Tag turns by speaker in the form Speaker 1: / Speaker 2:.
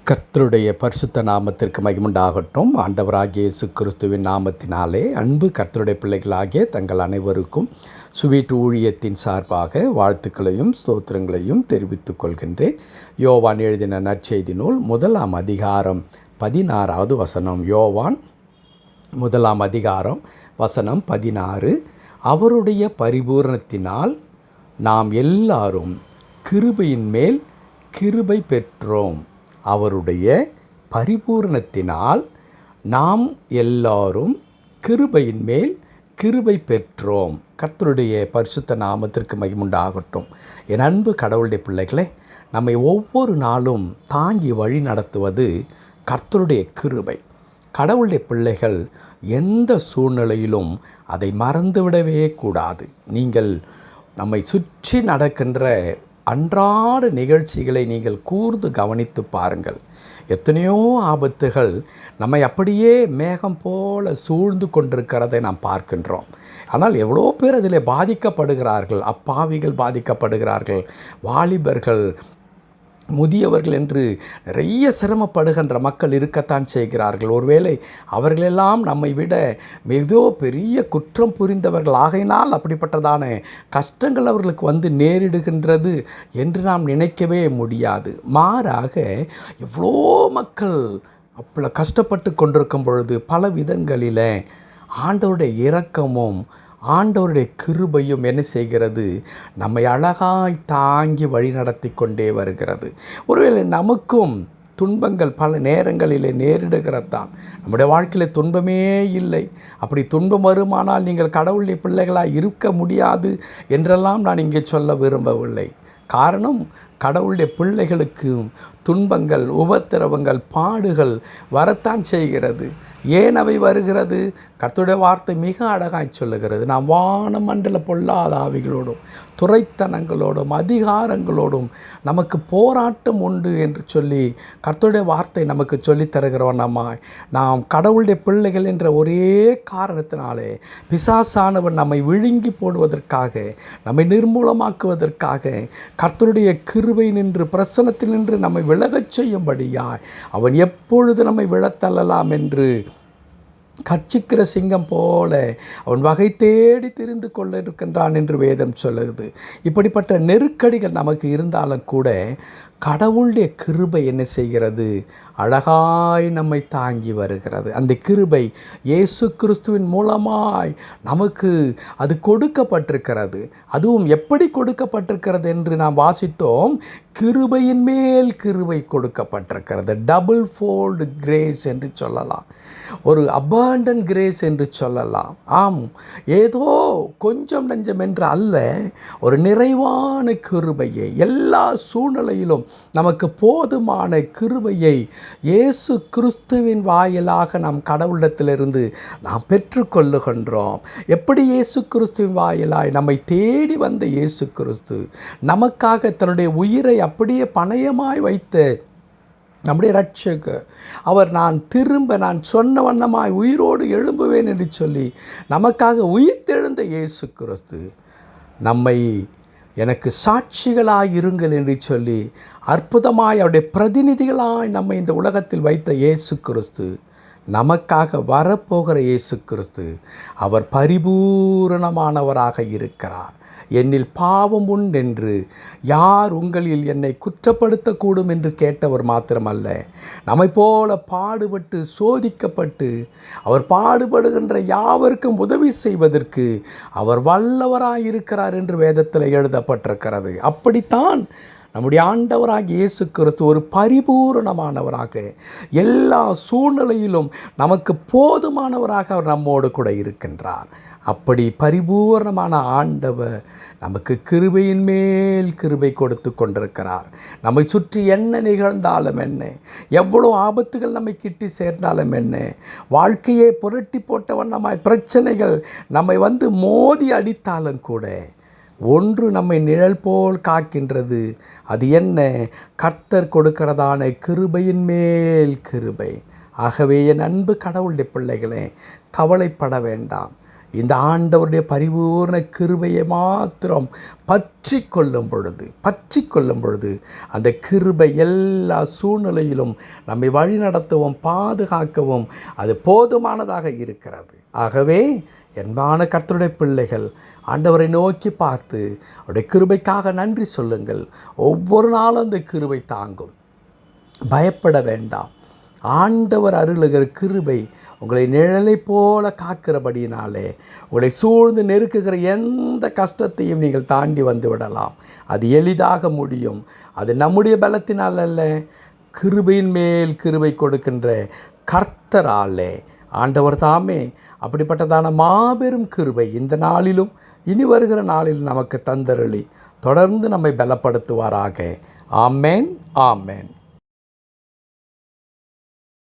Speaker 1: கர்த்தருடைய பரிசுத்த நாமத்திற்கு மகிமுண்டாகட்டும். ஆண்டவராகிய இயேசு கிறிஸ்துவின் நாமத்தினாலே அன்பு கர்த்தருடைய பிள்ளைகளாகிய தங்கள் அனைவருக்கும் சுவீட் ஊழியத்தின் சார்பாக வாழ்த்துக்களையும் ஸ்தோத்திரங்களையும் தெரிவித்துக் கொள்கின்றேன். யோவான் எழுதின நற்செய்தி நூல் 1 அதிகாரம் 16வது வசனம். யோவான் 1 அதிகாரம் வசனம் 16. அவருடைய பரிபூரணத்தினால் நாம் எல்லாரும் கிருபையின் மேல் கிருபை பெற்றோம். அவருடைய பரிபூரணத்தினால் நாம் எல்லாரும் கிருபையின் மேல் கிருபை பெற்றோம். கர்த்தருடைய பரிசுத்த நாமத்திற்கு மகிமுண்டாகட்டும். என் அன்பு கடவுளுடைய பிள்ளைகளே, நம்மை ஒவ்வொரு நாளும் தாங்கி வழி நடத்துவது கர்த்தருடைய கிருபை. கடவுளுடைய பிள்ளைகள் எந்த சூழ்நிலையிலும் அதை மறந்துவிடவே கூடாது. நீங்கள் நம்மை சுற்றி நடக்கின்ற அன்றாட நிகழ்ச்சிகளை நீங்கள் கூர்ந்து கவனித்து பாருங்கள். எத்தனையோ ஆபத்துகள் நம்மை அப்படியே மேகம் போல சூழ்ந்து கொண்டிருக்கிறதை நாம் பார்க்கின்றோம். ஆனால் எவ்வளோ பேர் அதில் பாதிக்கப்படுகிறார்கள். அப்பாவிகள் பாதிக்கப்படுகிறார்கள், வாலிபர்கள், முதியவர்கள் என்று நிறைய சிரமப்படுகின்ற மக்கள் இருக்கத்தான் செய்கிறார்கள். ஒருவேளை அவர்களெல்லாம் நம்மை விட மிக பெரிய குற்றம் புரிந்தவர்கள் ஆகையினால் அப்படிப்பட்டதான கஷ்டங்கள் அவர்களுக்கு வந்து நேரிடுகின்றது என்று நாம் நினைக்கவே முடியாது. மாறாக எவ்வளோ மக்கள் அப்போ கஷ்டப்பட்டு கொண்டிருக்கும் பொழுது பல விதங்களில் ஆண்டவருடைய இரக்கமும் ஆண்டவருடைய கிருபையும் என்ன செய்கிறது? நம்மை அழகாய் தாங்கி வழி நடத்தி கொண்டே வருகிறது. ஒருவேளை நமக்கும் துன்பங்கள் பல நேரங்களில் நேரிடுகிறது தான். நம்முடைய வாழ்க்கையில் துன்பமே இல்லை. அப்படி துன்பம் வருமானால் நீங்கள் கடவுளுடைய பிள்ளைகளாக இருக்க முடியாது என்றெல்லாம் நான் இங்கே சொல்ல விரும்பவில்லை. காரணம், கடவுளுடைய பிள்ளைகளுக்கு துன்பங்கள், உபத்திரவங்கள், பாடுகள் வரத்தான் செய்கிறது. ஏன் அவை வருகிறது? கர்த்தருடைய வார்த்தை மிக அழகாய் சொல்லுகிறது. நாம் வானமண்டல பொல்லாத ஆவிகளோடும் துரைத்தனங்களோடும் அதிகாரங்களோடும் நமக்கு போராட்டம் உண்டு என்று சொல்லி கர்த்தருடைய வார்த்தை நமக்கு சொல்லித் தருகிறவனமாய் நாம் கடவுளுடைய பிள்ளைகள் என்ற ஒரே காரணத்தினாலே பிசாசானவன் நம்மை விழுங்கி போடுவதற்காக, நம்மை நிர்மூலமாக்குவதற்காக கர்த்தருடைய கிருபை நின்று பிரசன்னத்தில் நின்று நம்மை விலகச் செய்யும்படியாய் அவன் எப்பொழுது நம்மை விழத்தள்ளலாம் என்று கர்ச்சிக்கிற சிங்கம் போல அவன் வகை தேடி திரிந்து கொள்ள இருக்கின்றான் என்று வேதம் சொல்லுது. இப்படிப்பட்ட நெருக்கடிகள் நமக்கு இருந்தாலும் கூட கடவுளுடைய கிருபை என்ன செய்கிறது? அழகாய் நம்மை தாங்கி வருகிறது. அந்த கிருபை இயேசு கிறிஸ்துவின் மூலமாய் நமக்கு அது கொடுக்கப்பட்டிருக்கிறது. அதுவும் எப்படி கொடுக்கப்பட்டிருக்கிறது என்று நாம் வாசித்தோம். கிருபையின் மேல் கிருபை கொடுக்கப்பட்டிருக்கிறது. டபுள் ஃபோல்டு கிரேஸ் என்று சொல்லலாம், ஒரு அபாண்டன்ட் கிரேஸ் என்று சொல்லலாம். ஆம், ஏதோ கொஞ்சம் நஞ்சம் என்று அல்ல, ஒரு நிறைவான கிருபையை, எல்லா சூழ்நிலையிலும் நமக்கு போதுமான கிருபையை இயேசு கிறிஸ்துவின் வாயிலாக நாம் கடவுளிடத்திலிருந்து நாம் பெற்றுக்கொள்ளுகின்றோம். எப்படி? இயேசு கிறிஸ்துவின் வாயிலாய் நம்மை தேடி வந்த இயேசு கிறிஸ்து நமக்காக தன்னுடைய உயிரை அப்படியே பணயமாய் வைத்த நம்முடைய இரட்சகர் அவர், நான் சொன்ன வண்ணமாய் உயிரோடு எழும்புவேன் என்று சொல்லி நமக்காக உயிர்த்தெழுந்த இயேசு கிறிஸ்து நம்மை எனக்கு சாட்சிகளாய் இருங்கள் என்று சொல்லி அற்புதமாய் அவருடைய பிரதிநிதிகளாய் நம்மை இந்த உலகத்தில் வைத்த இயேசு கிறிஸ்து, நமக்காக வரப்போகிற இயேசு கிறிஸ்து, அவர் பரிபூரணமானவராக இருக்கிறார். என்னில் பாவம் உண்டென்று யார் உங்களில் என்னை குற்றப்படுத்தக்கூடும் என்று கேட்டவர் மாத்திரமல்ல, நம்மை போல பாடுபட்டு சோதிக்கப்பட்டு அவர் பாடுபடுகின்ற யாவருக்கும் உதவி செய்வதற்கு அவர் வல்லவராயிருக்கிறார் என்று வேதத்தில் எழுதப்பட்டிருக்கிறது. அப்படித்தான் நம்முடைய ஆண்டவராகிய இயேசு கிறிஸ்து ஒரு பரிபூரணமானவராக, எல்லா சூழ்நிலையிலும் நமக்கு போதுமானவராக அவர் நம்மோடு கூட இருக்கின்றார். அப்படி பரிபூர்ணமான ஆண்டவர் நமக்கு கிருபையின் மேல் கிருபை கொடுத்து கொண்டிருக்கிறார். நம்மை சுற்றி என்ன நிகழ்ந்தாலும் என்ன, எவ்வளோ ஆபத்துகள் நம்மை கிட்டி சேர்ந்தாலும் என்ன, வாழ்க்கையை புரட்டி போட்ட வண்ணமாய் பிரச்சனைகள் நம்மை வந்து மோதி அடித்தாலும் கூட ஒன்று நம்மை நிழல் போல் காக்கின்றது. அது என்ன? கர்த்தர் கொடுக்கிறதான கிருபையின் மேல் கிருபை. ஆகவே என் அன்பு கடவுளுடைய பிள்ளைகளே, கவலைப்பட வேண்டாம். இந்த ஆண்டவருடைய பரிபூர்ண கிருபையை மாத்திரம் பற்றி கொள்ளும் பொழுது அந்த கிருபை எல்லா சூழ்நிலையிலும் நம்மை வழிநடத்தவும் பாதுகாக்கவும் அது போதுமானதாக இருக்கிறது. ஆகவே அன்பான கர்த்தருடைய பிள்ளைகள், ஆண்டவரை நோக்கி பார்த்து அவருடைய கிருபைக்காக நன்றி சொல்லுங்கள். ஒவ்வொரு நாளும் அந்த கிருபை தாங்கும். பயப்பட வேண்டாம். ஆண்டவர் அருளுகிற கிருபை உங்களை நிழலை போல காக்கிறபடியினாலே உங்களை சூழ்ந்து நெருக்குகிற எந்த கஷ்டத்தையும் நீங்கள் தாண்டி வந்து விடலாம். அது எளிதாக முடியும். அது நம்முடைய பலத்தினால் அல்ல, கிருபையின் மேல் கிருபை கொடுக்கின்ற கர்த்தராலே. ஆண்டவர் தாமே அப்படிப்பட்டதான மாபெரும் கிருபை இந்த நாளிலும் இனி வருகிற நாளில் நமக்கு தந்தருளி தொடர்ந்து நம்மை பலப்படுத்துவாராக. ஆமேன், ஆமேன்.